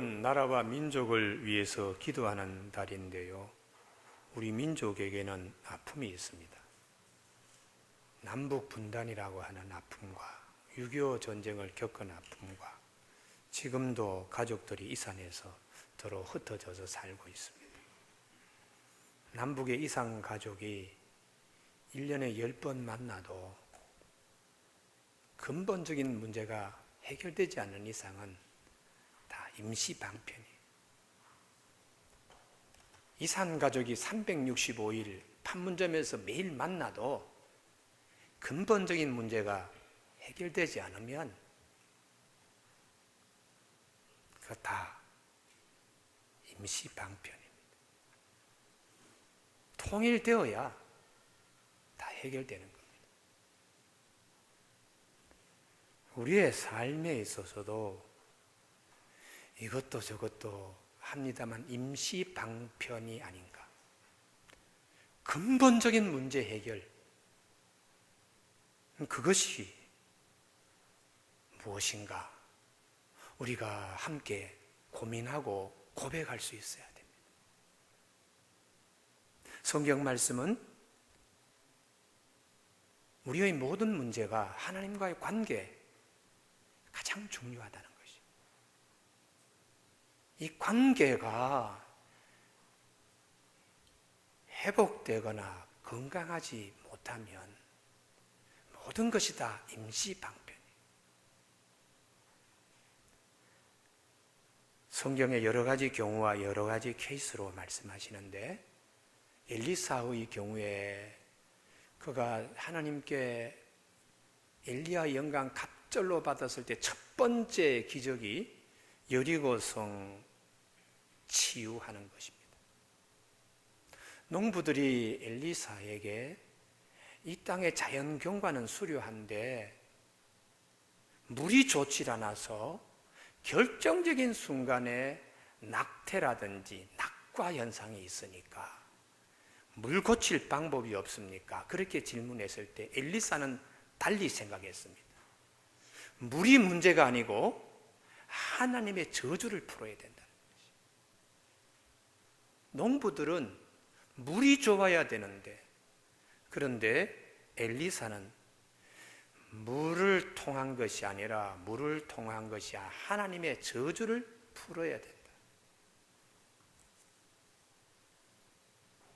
오늘은 나라와 민족을 위해서 기도하는 달인데요. 우리 민족에게는 아픔이 있습니다. 남북 분단이라고 하는 아픔과 6.25 전쟁을 겪은 아픔과 지금도 가족들이 이산에서 더러 흩어져서 살고 있습니다. 남북의 이산 가족이 1년에 10번 만나도 근본적인 문제가 해결되지 않는 이상은 다 임시 방편이에요. 이산 가족이 365일 판문점에서 매일 만나도 근본적인 문제가 해결되지 않으면 그거 다 임시 방편입니다. 통일되어야 다 해결되는 겁니다. 우리의 삶에 있어서도 이것도 저것도 합니다만 임시 방편이 아닌가. 근본적인 문제 해결, 그것이 무엇인가 우리가 함께 고민하고 고백할 수 있어야 됩니다. 성경 말씀은 우리의 모든 문제가 하나님과의 관계 가장 중요하다는 것이죠. 이 관계가 회복되거나 건강하지 못하면 모든 것이 다 임시방편이에요. 성경의 여러 가지 경우와 여러 가지 케이스로 말씀하시는데 엘리사의 경우에 그가 하나님께 엘리야 영광 갑절로 받았을 때 첫 번째 기적이 여리고성 치유하는 것입니다. 농부들이 엘리사에게 이 땅의 자연 경관은 수려한데 물이 좋지 않아서 결정적인 순간에 낙태라든지 낙과 현상이 있으니까 물 고칠 방법이 없습니까? 그렇게 질문했을 때 엘리사는 달리 생각했습니다. 물이 문제가 아니고 하나님의 저주를 풀어야 된다는 것이죠. 농부들은 물이 좋아야 되는데 그런데 엘리사는 물을 통한 것이 아니라 물을 통한 것이 하나님의 저주를 풀어야 된다.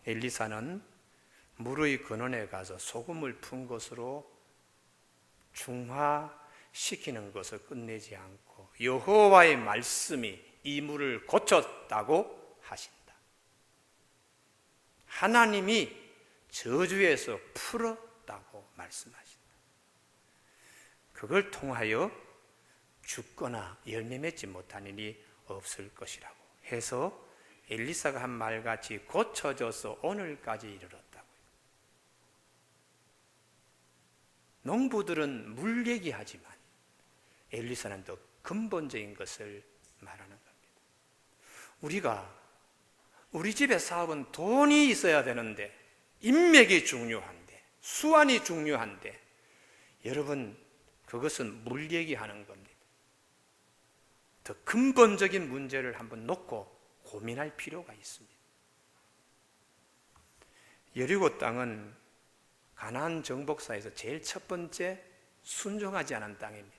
엘리사는 물의 근원에 가서 소금을 푼 것으로 중화시키는 것을 끝내지 않고 여호와의 말씀이 이 물을 고쳤다고 하신다. 하나님이 저주에서 풀었다고 말씀하신다. 그걸 통하여 죽거나 열매 맺지 못한 일이 없을 것이라고 해서 엘리사가 한 말같이 고쳐져서 오늘까지 이르렀다고요. 농부들은 물 얘기하지만 엘리사는 더 근본적인 것을 말하는 겁니다. 우리 집의 사업은 돈이 있어야 되는데 인맥이 중요한데 수완이 중요한데 여러분 그것은 물 얘기하는 겁니다. 더 근본적인 문제를 한번 놓고 고민할 필요가 있습니다. 여리고 땅은 가나안 정복사에서 제일 첫 번째 순종하지 않은 땅입니다.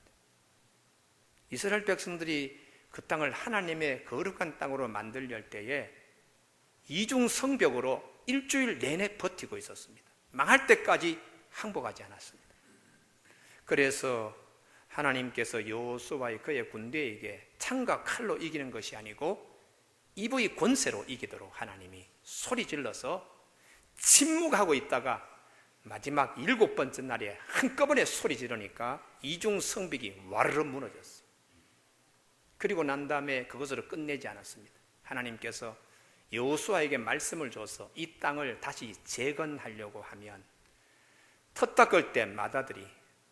이스라엘 백성들이 그 땅을 하나님의 거룩한 땅으로 만들려 할 때에 이중 성벽으로 일주일 내내 버티고 있었습니다. 망할 때까지 항복하지 않았습니다. 그래서 하나님께서 여호수아와 그의 군대에게 창과 칼로 이기는 것이 아니고 입의 권세로 이기도록 하나님이 소리 질러서 침묵하고 있다가 마지막 7번째 날에 한꺼번에 소리 지르니까 이중 성벽이 와르르 무너졌어요. 그리고 난 다음에 그것으로 끝내지 않았습니다. 하나님께서 여호수아에게 말씀을 줘서 이 땅을 다시 재건하려고 하면 터 닦을 때 맏아들이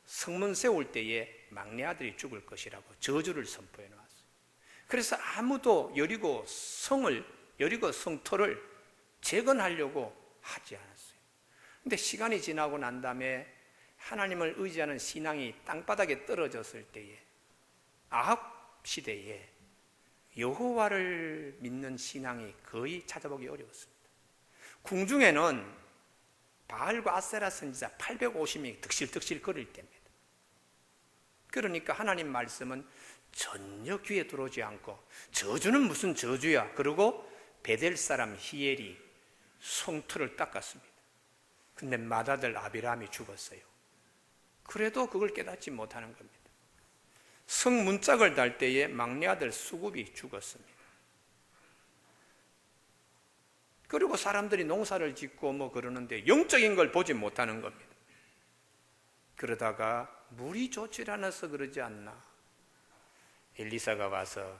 성문 세울 때에 막내 아들이 죽을 것이라고 저주를 선포해 놨어요. 그래서 아무도 여리고 성터를 재건하려고 하지 않았어요. 근데 시간이 지나고 난 다음에 하나님을 의지하는 신앙이 땅바닥에 떨어졌을 때에 아합 시대에 여호와를 믿는 신앙이 거의 찾아보기 어려웠습니다. 궁중에는 바알과 아세라 선지자 850명이 득실득실 거릴 때입니다. 그러니까 하나님 말씀은 전혀 귀에 들어오지 않고, 저주는 무슨 저주야, 그러고 베델 사람 히엘이 성틀을 닦았습니다. 근데 맏아들 아비람이 죽었어요. 그래도 그걸 깨닫지 못하는 겁니다. 성 문짝을 달 때에 막내 아들 수굽이 죽었습니다. 그리고 사람들이 농사를 짓고 뭐 그러는데 영적인 걸 보지 못하는 겁니다. 그러다가 물이 좋지 않아서 그러지 않나, 엘리사가 와서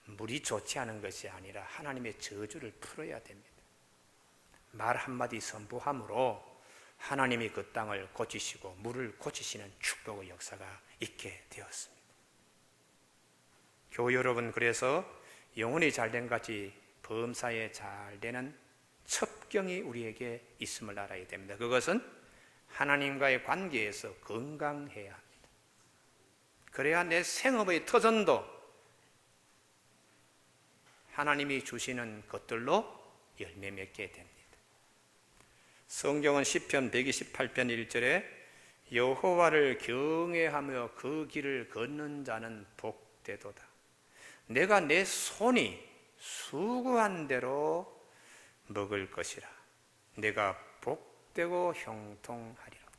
물이 좋지 않은 것이 아니라 하나님의 저주를 풀어야 됩니다. 말 한마디 선포함으로 하나님이 그 땅을 고치시고 물을 고치시는 축복의 역사가 있게 되었습니다. 교우 여러분, 그래서 영혼이 잘된 같이 범사에 잘되는 첩경이 우리에게 있음을 알아야 됩니다. 그것은 하나님과의 관계에서 건강해야 합니다. 그래야 내 생업의 터전도 하나님이 주시는 것들로 열매 맺게 됩니다. 성경은 시편 128편 1절에 여호와를 경외하며 그 길을 걷는 자는 복되도다. 내가 내 손이 수고한 대로 먹을 것이라. 내가 복되고 형통하리로다.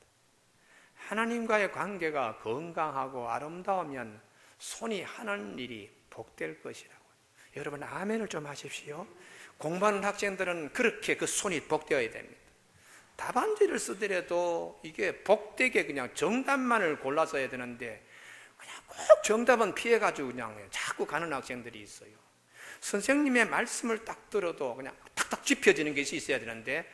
하나님과의 관계가 건강하고 아름다우면 손이 하는 일이 복될 것이라고. 여러분 아멘을 좀 하십시오. 공부하는 학생들은 그렇게 그 손이 복되어야 됩니다. 답안지를 쓰더라도 이게 복되게 그냥 정답만을 골라서 해야 되는데 그냥 꼭 정답은 피해가지고 그냥 자꾸 가는 학생들이 있어요. 선생님의 말씀을 딱 들어도 그냥 탁탁 짚혀지는 것이 있어야 되는데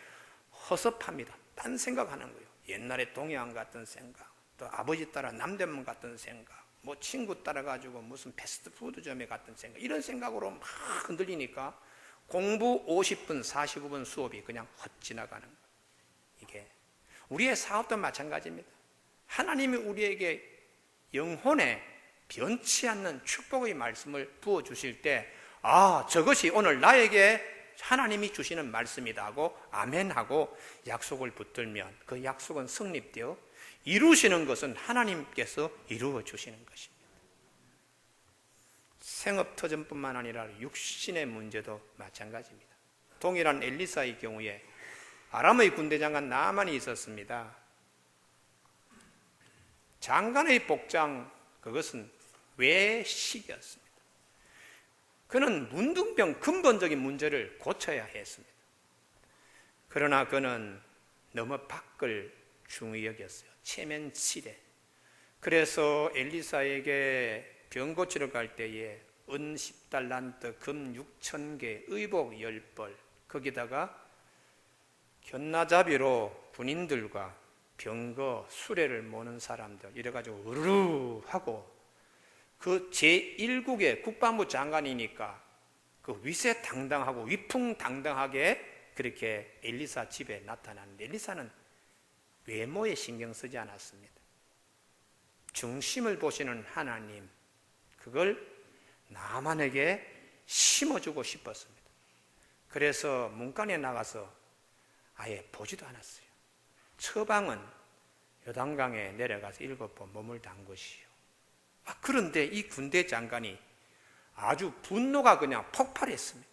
허섭합니다. 딴 생각하는 거예요. 옛날에 동해안 같은 생각, 또 아버지 따라 남대문 같은 생각, 뭐 친구 따라가지고 무슨 패스트푸드점에 갔던 생각, 이런 생각으로 막 흔들리니까 공부 50분, 45분 수업이 그냥 헛지나가는 거예요. 이게 우리의 사업도 마찬가지입니다. 하나님이 우리에게 영혼에 변치 않는 축복의 말씀을 부어주실 때, 아, 저것이 오늘 나에게 하나님이 주시는 말씀이다 하고 아멘하고 약속을 붙들면 그 약속은 성립되어 이루시는 것은 하나님께서 이루어 주시는 것입니다. 생업터전뿐만 아니라 육신의 문제도 마찬가지입니다. 동일한 엘리사의 경우에 아람의 군대장관 나만이 있었습니다. 장관의 복장, 그것은 외식이었습니다. 그는 문둥병 근본적인 문제를 고쳐야 했습니다. 그러나 그는 너무 밖을 중히 여겼어요. 체면치레. 그래서 엘리사에게 병 고치러 갈 때에 은 10달란트, 금 6,000개, 의복 10벌, 거기다가 견나자비로 군인들과 병거, 수레를 모는 사람들 이래가지고 으르르 하고, 그 제1국의 국방부 장관이니까 그 위세당당하고 위풍당당하게 그렇게 엘리사 집에 나타났는데, 엘리사는 외모에 신경 쓰지 않았습니다. 중심을 보시는 하나님, 그걸 나만에게 심어주고 싶었습니다. 그래서 문간에 나가서 아예 보지도 않았어요. 처방은 요단강에 내려가서 7번 몸을 담그시오. 그런데 이 군대 장관이 아주 분노가 그냥 폭발했습니다.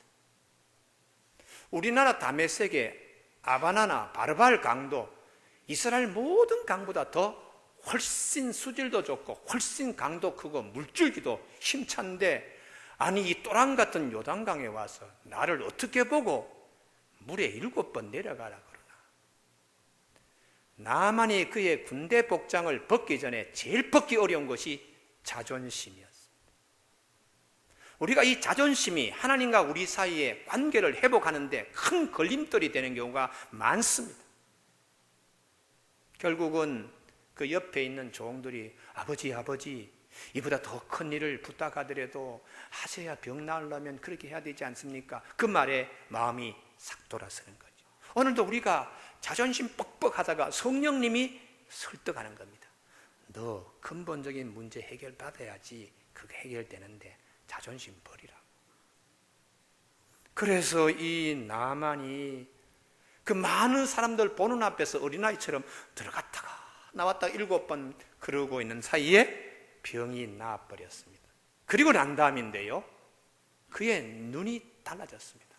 우리나라 다메섹의 아바나나 바르발 강도, 이스라엘 모든 강보다 더 훨씬 수질도 좋고 훨씬 강도 크고 물줄기도 힘찬데, 아니 이 또랑 같은 요단강에 와서 나를 어떻게 보고 물에 7번 내려가라 그러나. 나만이 그의 군대 복장을 벗기 전에 제일 벗기 어려운 것이 자존심이었습니다. 우리가 이 자존심이 하나님과 우리 사이의 관계를 회복하는데 큰 걸림돌이 되는 경우가 많습니다. 결국은 그 옆에 있는 종들이 아버지 이보다 더 큰 일을 부탁하더라도 하셔야 병 나으려면 그렇게 해야 되지 않습니까? 그 말에 마음이 싹 돌아서는 거죠. 오늘도 우리가 자존심 뻑뻑하다가 성령님이 설득하는 겁니다. 너 근본적인 문제 해결받아야지 그게 해결되는데 자존심 버리라. 그래서 이 나만이 그 많은 사람들 보는 앞에서 어린아이처럼 들어갔다가 나왔다가 7번 그러고 있는 사이에 병이 나버렸습니다. 그리고 난 다음인데요, 그의 눈이 달라졌습니다.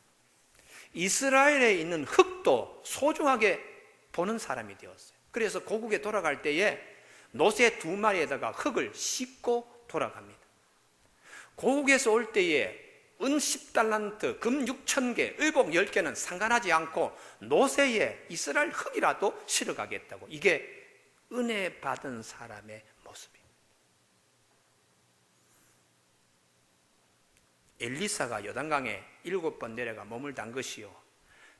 이스라엘에 있는 흙도 소중하게 보는 사람이 되었어요. 그래서 고국에 돌아갈 때에 노새 2마리에다가 흙을 싣고 돌아갑니다. 고국에서 올 때에 은 10달란트, 금 6,000개, 의복 10개는 상관하지 않고 노새에 이스라엘 흙이라도 실어가겠다고. 이게 은혜 받은 사람의 모습입니다. 엘리사가 요단강에 7번 내려가 몸을 담그시오.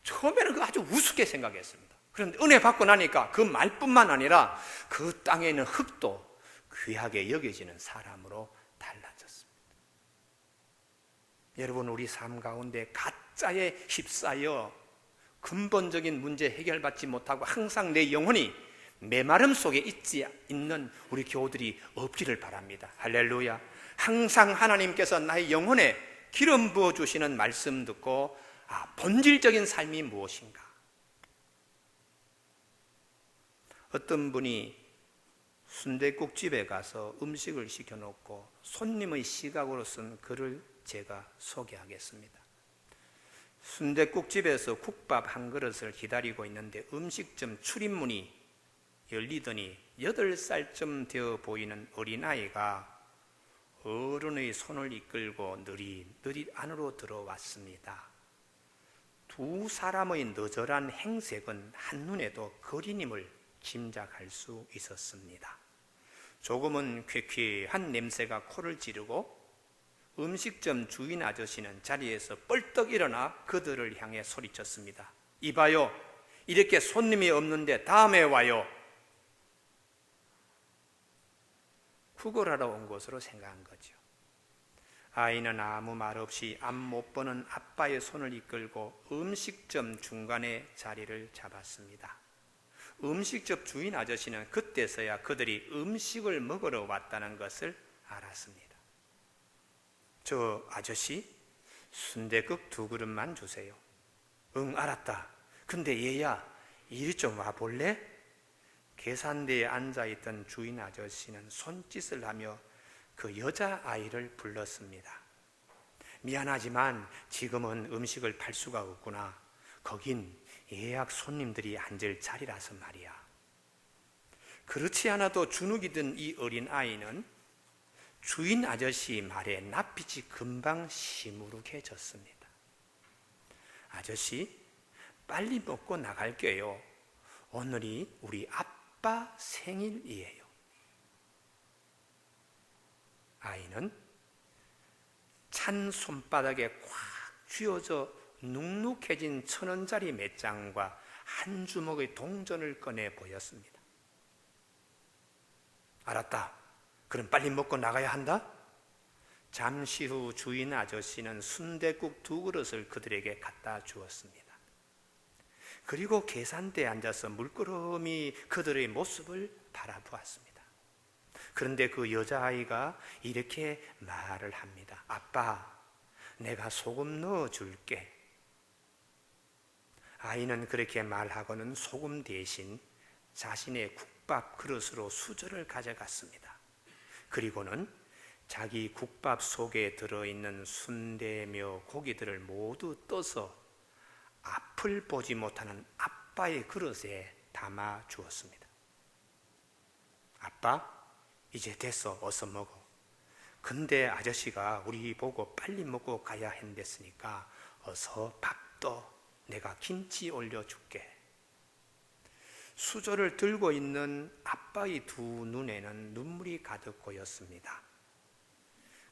처음에는 그 아주 우습게 생각했습니다. 그런데 은혜 받고 나니까 그 말뿐만 아니라 그 땅에 있는 흙도 귀하게 여겨지는 사람으로 달라졌습니다. 여러분, 우리 삶 가운데 가짜에 휩싸여 근본적인 문제 해결받지 못하고 항상 내 영혼이 메마름 속에 있는 우리 교우들이 없기를 바랍니다. 할렐루야. 항상 하나님께서 나의 영혼에 기름 부어주시는 말씀 듣고 본질적인 삶이 무엇인가. 어떤 분이 순댓국집에 가서 음식을 시켜놓고 손님의 시각으로 쓴 글을 제가 소개하겠습니다. 순댓국집에서 국밥 한 그릇을 기다리고 있는데 음식점 출입문이 열리더니 8살쯤 되어 보이는 어린아이가 어른의 손을 이끌고 느릿느릿 안으로 들어왔습니다. 두 사람의 너절한 행색은 한눈에도 거린임을 짐작할 수 있었습니다. 조금은 쾌쾌한 냄새가 코를 찌르고 음식점 주인 아저씨는 자리에서 뻘떡 일어나 그들을 향해 소리쳤습니다. 이봐요, 이렇게 손님이 없는데 다음에 와요. 구걸하러 온 것으로 생각한 거죠. 아이는 아무 말 없이 앞 못 보는 아빠의 손을 이끌고 음식점 중간에 자리를 잡았습니다. 음식점 주인 아저씨는 그때서야 그들이 음식을 먹으러 왔다는 것을 알았습니다. 저 아저씨, 순댓국 2그릇만 주세요. 응, 알았다. 근데 얘야, 이리 좀 와볼래? 계산대에 앉아있던 주인 아저씨는 손짓을 하며 그 여자아이를 불렀습니다. 미안하지만 지금은 음식을 팔 수가 없구나. 거긴 예약 손님들이 앉을 자리라서 말이야. 그렇지 않아도 주눅이 든 이 어린아이는 주인 아저씨 말에 낯빛이 금방 시무룩해졌습니다. 아저씨, 빨리 먹고 나갈게요. 오늘이 우리 아빠 생일이에요. 아이는 찬 손바닥에 꽉 쥐어져 눅눅해진 1,000원짜리 몇 장과 한 주먹의 동전을 꺼내 보였습니다. 알았다. 그럼 빨리 먹고 나가야 한다? 잠시 후 주인 아저씨는 순댓국 2그릇을 그들에게 갖다 주었습니다. 그리고 계산대에 앉아서 물끄러미 그들의 모습을 바라보았습니다. 그런데 그 여자아이가 이렇게 말을 합니다. 아빠, 내가 소금 넣어줄게. 아이는 그렇게 말하고는 소금 대신 자신의 국밥 그릇으로 수저를 가져갔습니다. 그리고는 자기 국밥 속에 들어있는 순대며 고기들을 모두 떠서 앞을 보지 못하는 아빠의 그릇에 담아 주었습니다. 아빠, 이제 됐어. 어서 먹어. 근데 아저씨가 우리 보고 빨리 먹고 가야 한댔으니까 어서 밥도 내가 김치 올려줄게. 수저를 들고 있는 아빠의 두 눈에는 눈물이 가득 고였습니다.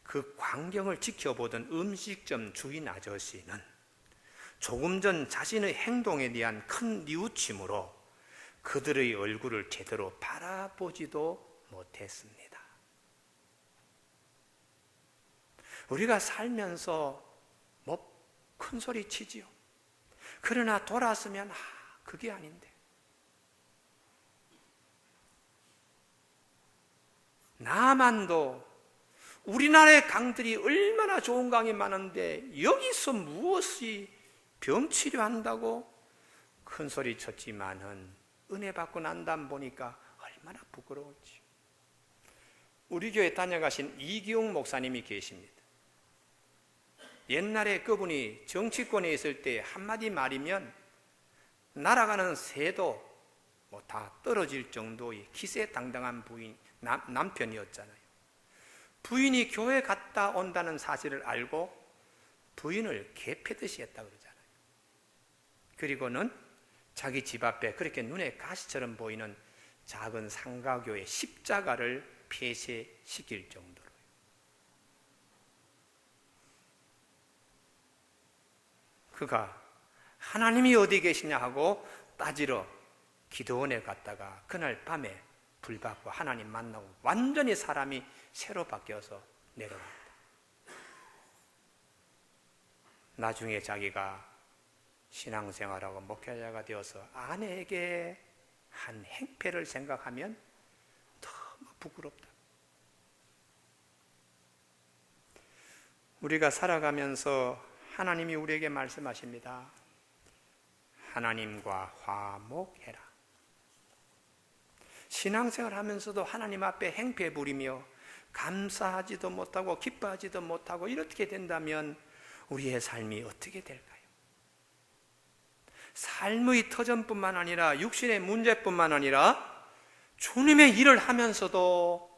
그 광경을 지켜보던 음식점 주인 아저씨는 조금 전 자신의 행동에 대한 큰 뉘우침으로 그들의 얼굴을 제대로 바라보지도 못했습니다. 우리가 살면서 큰 소리 치지요. 그러나 돌아서면 그게 아닌데. 나만도 우리나라의 강들이 얼마나 좋은 강이 많은데 여기서 무엇이 병 치료한다고 큰 소리 쳤지만은 은혜 받고 난 다음 보니까 얼마나 부끄러운지. 우리 교회 다녀가신 이기웅 목사님이 계십니다. 옛날에 그분이 정치권에 있을 때 한마디 말이면 날아가는 새도 뭐 다 떨어질 정도의 기세당당한 남편이었잖아요. 부인이 교회 갔다 온다는 사실을 알고 부인을 개 패듯이 했다 그러잖아요. 그리고는 자기 집 앞에 그렇게 눈에 가시처럼 보이는 작은 상가교의 십자가를 폐쇄시킬 정도로요. 그가 하나님이 어디 계시냐 하고 따지러 기도원에 갔다가 그날 밤에 불 받고 하나님 만나고 완전히 사람이 새로 바뀌어서 내려갔다. 나중에 자기가 신앙생활하고 목회자가 되어서 아내에게 한 행패를 생각하면 너무 부끄럽다. 우리가 살아가면서 하나님이 우리에게 말씀하십니다. 하나님과 화목해라. 신앙생활 하면서도 하나님 앞에 행패 부리며 감사하지도 못하고 기뻐하지도 못하고 이렇게 된다면 우리의 삶이 어떻게 될까요? 삶의 터전뿐만 아니라 육신의 문제뿐만 아니라 주님의 일을 하면서도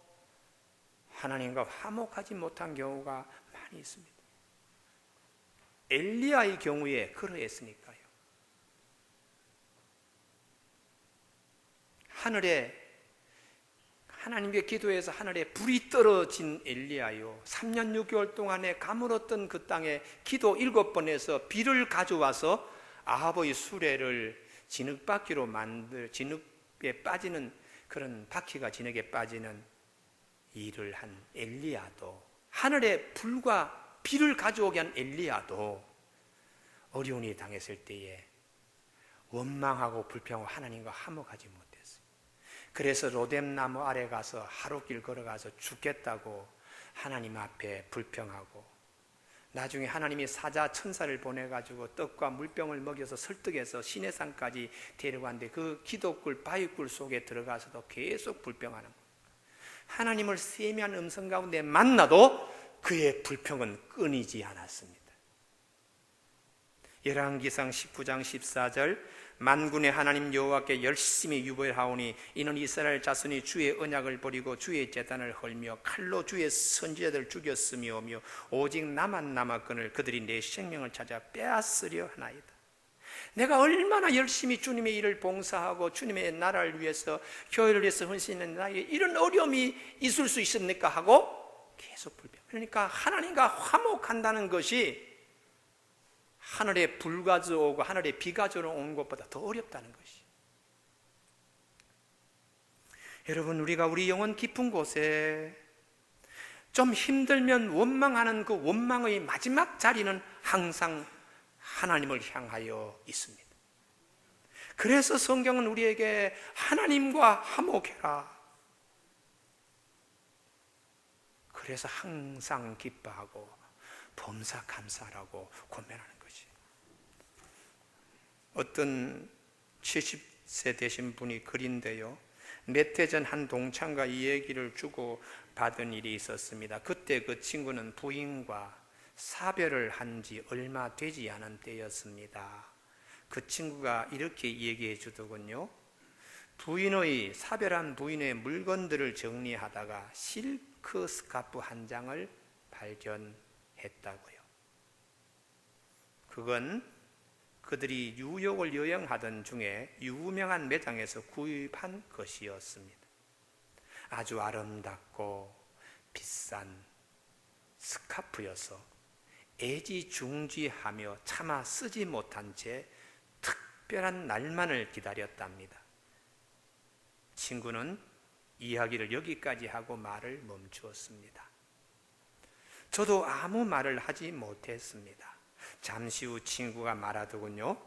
하나님과 화목하지 못한 경우가 많이 있습니다. 엘리야의 경우에 그러했으니까요. 하나님께 기도해서 하늘에 불이 떨어진 엘리야요, 3년 6개월 동안에 가물었던 그 땅에 기도 7번 해서 비를 가져와서 아합의 수레를 진흙바퀴로 진흙에 빠지는 그런 바퀴가 진흙에 빠지는 일을 한 엘리야도, 하늘에 불과 비를 가져오게 한 엘리야도 어려운 일이 당했을 때에 원망하고 불평하고 하나님과 화목하지 못했어요. 그래서 로뎀나무 아래 가서 하루길 걸어가서 죽겠다고 하나님 앞에 불평하고, 나중에 하나님이 사자 천사를 보내가지고 떡과 물병을 먹여서 설득해서 시내산까지 데려갔는데 그 기도굴 바위굴 속에 들어가서도 계속 불평하는 거예요. 하나님을 세미한 음성 가운데 만나도 그의 불평은 끊이지 않았습니다. 열왕기상 19장 14절 만군의 하나님 여호와께 열심히 유배하오니 이는 이스라엘 자손이 주의 언약을 버리고 주의 제단을 헐며 칼로 주의 선지자들을 죽였으며 오직 나만 남았거늘 그들이 내 생명을 찾아 빼앗으려 하나이다. 내가 얼마나 열심히 주님의 일을 봉사하고 주님의 나라를 위해서 교회를 위해서 헌신했는 나에게 이런 어려움이 있을 수 있습니까? 하고 계속 불평. 그러니까 하나님과 화목한다는 것이 하늘에 불 가져오고 하늘에 비 가져오는 것보다 더 어렵다는 것이. 여러분, 우리가 우리 영혼 깊은 곳에 좀 힘들면 원망하는 그 원망의 마지막 자리는 항상 하나님을 향하여 있습니다. 그래서 성경은 우리에게 하나님과 화목해라. 그래서 항상 기뻐하고 범사 감사라고 권면하는 것이. 어떤 70세 되신 분이 글인데요, 몇 해 전 한 동창과 이 얘기를 주고 받은 일이 있었습니다. 그때 그 친구는 부인과 사별을 한 지 얼마 되지 않은 때였습니다. 그 친구가 이렇게 얘기해 주더군요. 사별한 부인의 물건들을 정리하다가 실크 스카프 한 장을 발견했다고요. 그건 그들이 뉴욕을 여행하던 중에 유명한 매장에서 구입한 것이었습니다. 아주 아름답고 비싼 스카프여서 애지중지하며 차마 쓰지 못한 채 특별한 날만을 기다렸답니다. 친구는 이야기를 여기까지 하고 말을 멈추었습니다. 저도 아무 말을 하지 못했습니다. 잠시 후 친구가 말하더군요.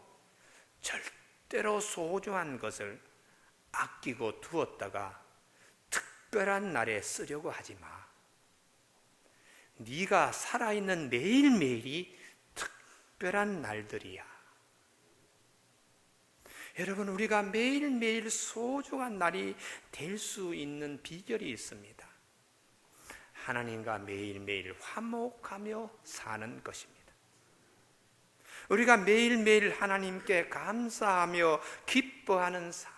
절대로 소중한 것을 아끼고 두었다가 특별한 날에 쓰려고 하지 마. 네가 살아있는 매일매일이 특별한 날들이야. 여러분, 우리가 매일매일 소중한 날이 될 수 있는 비결이 있습니다. 하나님과 매일매일 화목하며 사는 것입니다. 우리가 매일매일 하나님께 감사하며 기뻐하는 삶.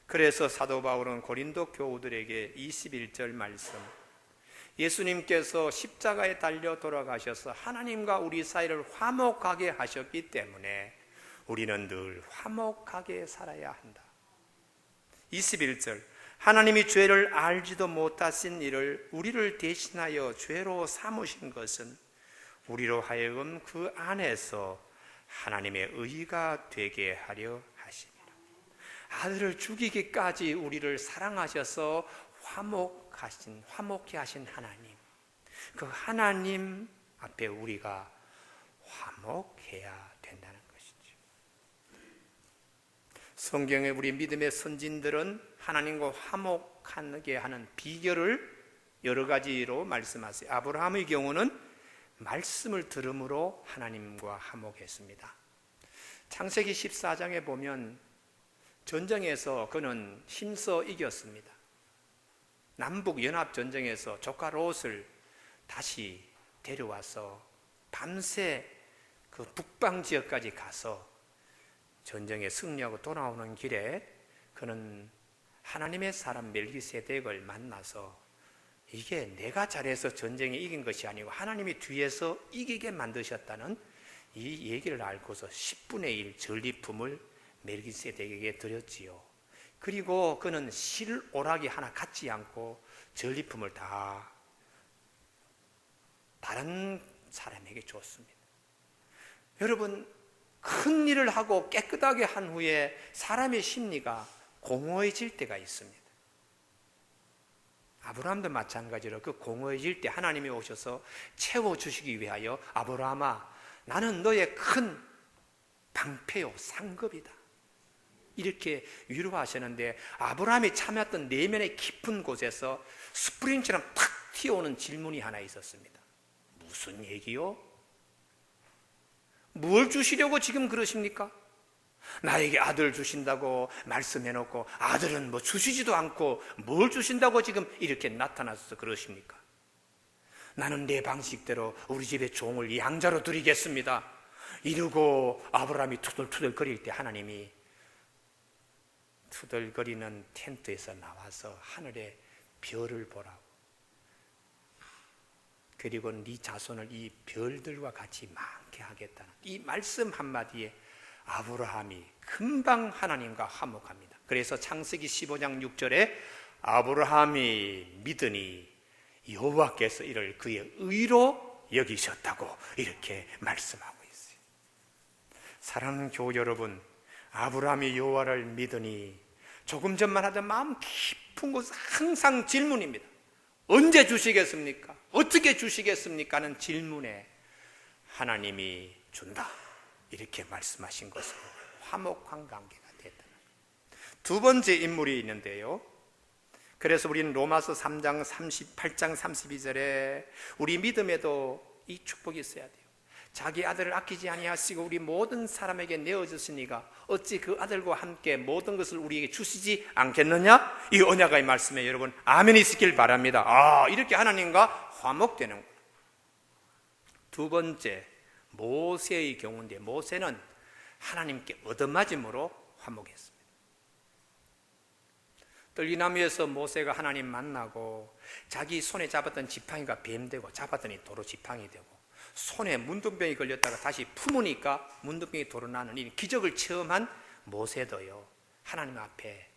그래서 사도 바울은 고린도 교우들에게 21절 말씀, 예수님께서 십자가에 달려 돌아가셔서 하나님과 우리 사이를 화목하게 하셨기 때문에 우리는 늘 화목하게 살아야 한다. 21절, 하나님이 죄를 알지도 못하신 이를 우리를 대신하여 죄로 삼으신 것은 우리로 하여금 그 안에서 하나님의 의가 되게 하려 하심이라. 아들을 죽이기까지 우리를 사랑하셔서 화목케 하신 하나님, 그 하나님 앞에 우리가 화목해야 된다는 것이죠. 성경에 우리 믿음의 선진들은 하나님과 화목하게 하는 비결을 여러 가지로 말씀하세요. 아브라함의 경우는 말씀을 들음으로 하나님과 화목했습니다. 창세기 14장에 보면 전쟁에서 그는 힘써 이겼습니다. 남북 연합 전쟁에서 조카 롯을 다시 데려와서 밤새 그 북방 지역까지 가서 전쟁에 승리하고 돌아오는 길에 그는 하나님의 사람 멜기세덱을 만나서 이게 내가 잘해서 전쟁에 이긴 것이 아니고 하나님이 뒤에서 이기게 만드셨다는 이 얘기를 알고서 10분의 1 전리품을 멜기세덱에게 드렸지요. 그리고 그는 실오락이 하나 갖지 않고 전리품을 다 다른 사람에게 줬습니다. 여러분, 큰 일을 하고 깨끗하게 한 후에 사람의 심리가 공허해질 때가 있습니다. 아브라함도 마찬가지로 그 공허해질 때 하나님이 오셔서 채워주시기 위하여 아브라함아, 나는 너의 큰 방패요 상급이다, 이렇게 위로하시는데 아브라함이 참았던 내면의 깊은 곳에서 스프링처럼 탁 튀어오는 질문이 하나 있었습니다. 무슨 얘기요? 뭘 주시려고 지금 그러십니까? 나에게 아들 주신다고 말씀해놓고 아들은 뭐 주시지도 않고 뭘 주신다고 지금 이렇게 나타나서 그러십니까? 나는 내 방식대로 우리 집의 종을 양자로 드리겠습니다, 이러고 아브라함이 투덜투덜 거릴 때 하나님이 투덜거리는 텐트에서 나와서 하늘에 별을 보라고, 그리고 네 자손을 이 별들과 같이 많게 하겠다는 이 말씀 한마디에 아브라함이 금방 하나님과 화목합니다. 그래서 창세기 15장 6절에 아브라함이 믿으니 여호와께서 이를 그의 의로 여기셨다고 이렇게 말씀하고 있어요. 사랑하는 교우 여러분, 아브라함이 여호와를 믿으니 조금 전만 하던 마음 깊은 곳은 항상 질문입니다. 언제 주시겠습니까? 어떻게 주시겠습니까? 하는 질문에 하나님이 준다, 이렇게 말씀하신 것으로 화목한 관계가 됐다. 두 번째 인물이 있는데요, 그래서 우리는 로마서 3장 38장 32절에 우리 믿음에도 이 축복이 있어야 돼요. 자기 아들을 아끼지 아니하시고 우리 모든 사람에게 내어주시니가 어찌 그 아들과 함께 모든 것을 우리에게 주시지 않겠느냐? 이 언약의 말씀에 여러분 아멘이 있길 바랍니다. 이렇게 하나님과 화목되는 거예요. 두 번째, 모세의 경우인데 모세는 하나님께 얻어맞음으로 화목했습니다. 떨기나무에서 모세가 하나님 만나고 자기 손에 잡았던 지팡이가 뱀 되고 잡았더니 도로 지팡이 되고 손에 문둥병이 걸렸다가 다시 품으니까 문둥병이 도로 나는 이 기적을 체험한 모세도요, 하나님 앞에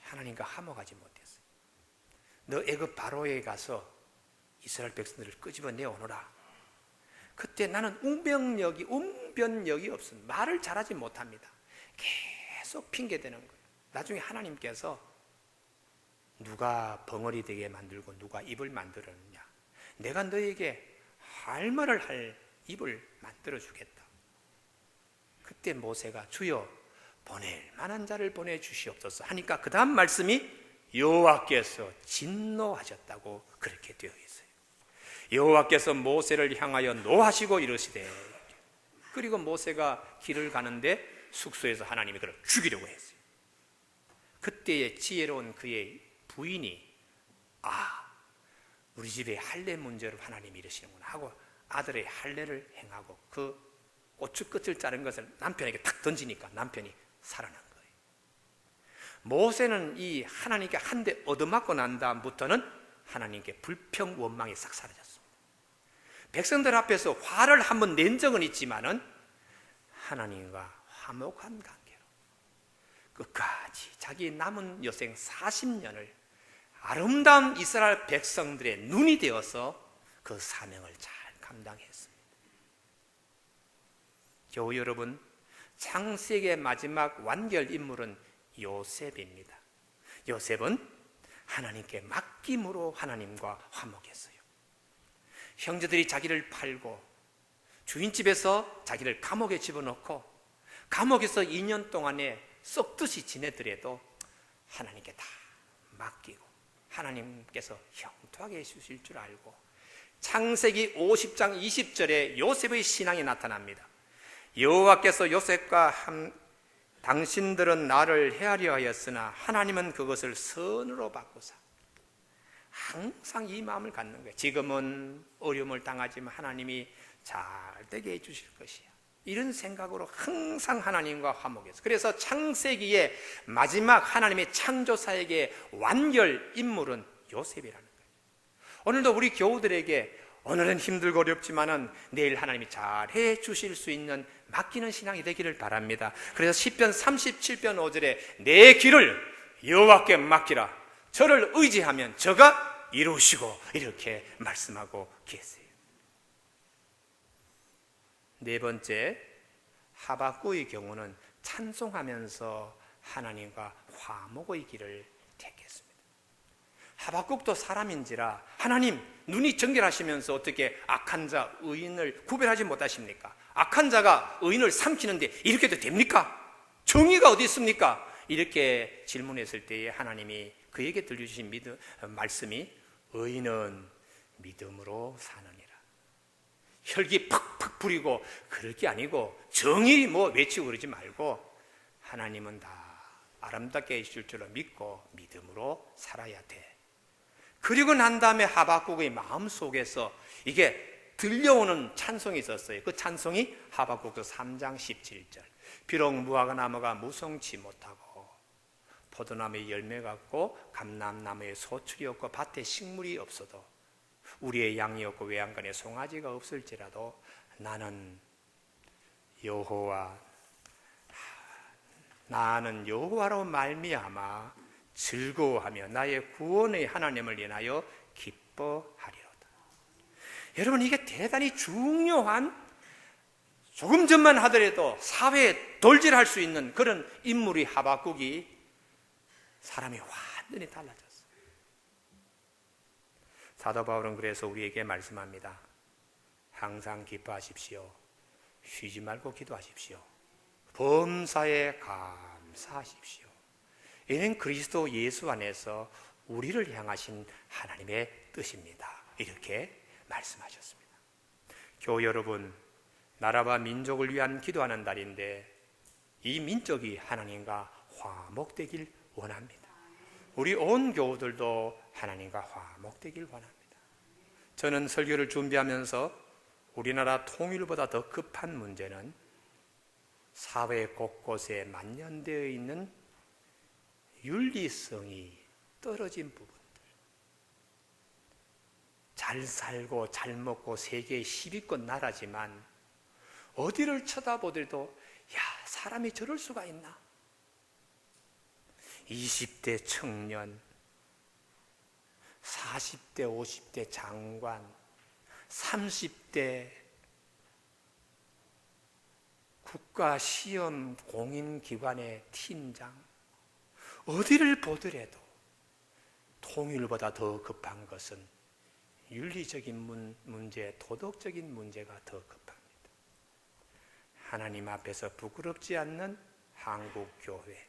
하나님과 화목하지 못했어요. 너 애굽 바로에 가서 이스라엘 백성들을 끄집어내 오너라. 그때 나는 웅변력이 없습니다. 말을 잘하지 못합니다. 계속 핑계대는 거예요. 나중에 하나님께서 누가 벙어리 되게 만들고 누가 입을 만들었느냐, 내가 너에게 할 말을 할 입을 만들어 주겠다. 그때 모세가 주여 보낼 만한 자를 보내주시옵소서 하니까 그 다음 말씀이 여호와께서 진노하셨다고 그렇게 되어 있어요. 여호와께서 모세를 향하여 노하시고 이르시되, 그리고 모세가 길을 가는데 숙소에서 하나님이 그를 죽이려고 했어요. 그때의 지혜로운 그의 부인이 우리 집에 할례 문제로 하나님이 이러시는구나 하고 아들의 할례를 행하고 그 고추 끝을 자른 것을 남편에게 탁 던지니까 남편이 살아난 거예요. 모세는 이 하나님께 한 대 얻어맞고 난 다음부터는 하나님께 불평 원망이 싹 사라졌습니다. 백성들 앞에서 화를 한번 낸 적은 있지만은 하나님과 화목한 관계로 끝까지 자기 남은 여생 40년을 아름다운 이스라엘 백성들의 눈이 되어서 그 사명을 잘 감당했습니다. 교우 여러분, 창세기의 마지막 완결 인물은 요셉입니다. 요셉은 하나님께 맡김으로 하나님과 화목했어요. 형제들이 자기를 팔고 주인집에서 자기를 감옥에 집어넣고 감옥에서 2년 동안에 썩듯이 지내더라도 하나님께 다 맡기고 하나님께서 형통하게 해주실 줄 알고 창세기 50장 20절에 요셉의 신앙이 나타납니다. 여호와께서 요셉과 당신들은 나를 헤아려 하였으나 하나님은 그것을 선으로 바꾸사. 항상 이 마음을 갖는 거예요. 지금은 어려움을 당하지만 하나님이 잘 되게 해주실 것이야. 이런 생각으로 항상 하나님과 화목했어요. 그래서 창세기의 마지막 하나님의 창조사에게 완결 인물은 요셉이라는 거예요. 오늘도 우리 교우들에게 오늘은 힘들고 어렵지만은 내일 하나님이 잘 해주실 수 있는 맡기는 신앙이 되기를 바랍니다. 그래서 시편 37편 5절에 내 길을 여호와께 맡기라. 저를 의지하면 저가 이루시고 이렇게 말씀하고 계세요. 네 번째, 하박국의 경우는 찬송하면서 하나님과 화목의 길을 택했습니다. 하박국도 사람인지라 하나님 눈이 정결하시면서 어떻게 악한 자 의인을 구별하지 못하십니까? 악한 자가 의인을 삼키는데 이렇게도 됩니까? 정의가 어디 있습니까? 이렇게 질문했을 때에 하나님이 그에게 들려주신 말씀이 의인은 믿음으로 사느니라. 혈기 팍팍 부리고 그럴 게 아니고 정의 외치고 그러지 말고 하나님은 다 아름답게 해줄 줄로 믿고 믿음으로 살아야 돼. 그리고 난 다음에 하박국의 마음속에서 이게 들려오는 찬송이 있었어요. 그 찬송이 하박국서 3장 17절. 비록 무화과나무가 무성치 못하고 포도나무에 열매가 없고 감람나무에 소출이 없고 밭에 식물이 없어도 우리의 양이 없고 외양간에 송아지가 없을지라도 나는 여호와로 말미암아 즐거워하며 나의 구원의 하나님을 인하여 기뻐하리로다. 여러분, 이게 대단히 중요한, 조금 전만 하더라도 사회에 돌질할 수 있는 그런 인물이 하박국이 사람이 완전히 달라졌어요. 사도 바울은 그래서 우리에게 말씀합니다. 항상 기뻐하십시오. 쉬지 말고 기도하십시오. 범사에 감사하십시오. 이는 그리스도 예수 안에서 우리를 향하신 하나님의 뜻입니다. 이렇게 말씀하셨습니다. 교우 여러분, 나라와 민족을 위한 기도하는 날인데 이 민족이 하나님과 화목되길 원합니다. 우리 온 교우들도 하나님과 화목되길 원합니다. 저는 설교를 준비하면서 우리나라 통일보다 더 급한 문제는 사회 곳곳에 만연되어 있는 윤리성이 떨어진 부분들, 잘 살고 잘 먹고 세계 10위권 나라지만 어디를 쳐다보더라도 사람이 저럴 수가 있나? 20대 청년, 40대 50대 장관, 30대 국가시험 공인기관의 팀장, 어디를 보더라도 통일보다 더 급한 것은 윤리적인 문제, 도덕적인 문제가 더 급합니다. 하나님 앞에서 부끄럽지 않는 한국교회,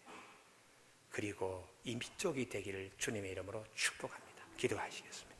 그리고 이 민족이 되기를 주님의 이름으로 축복합니다. 기도하시겠습니다.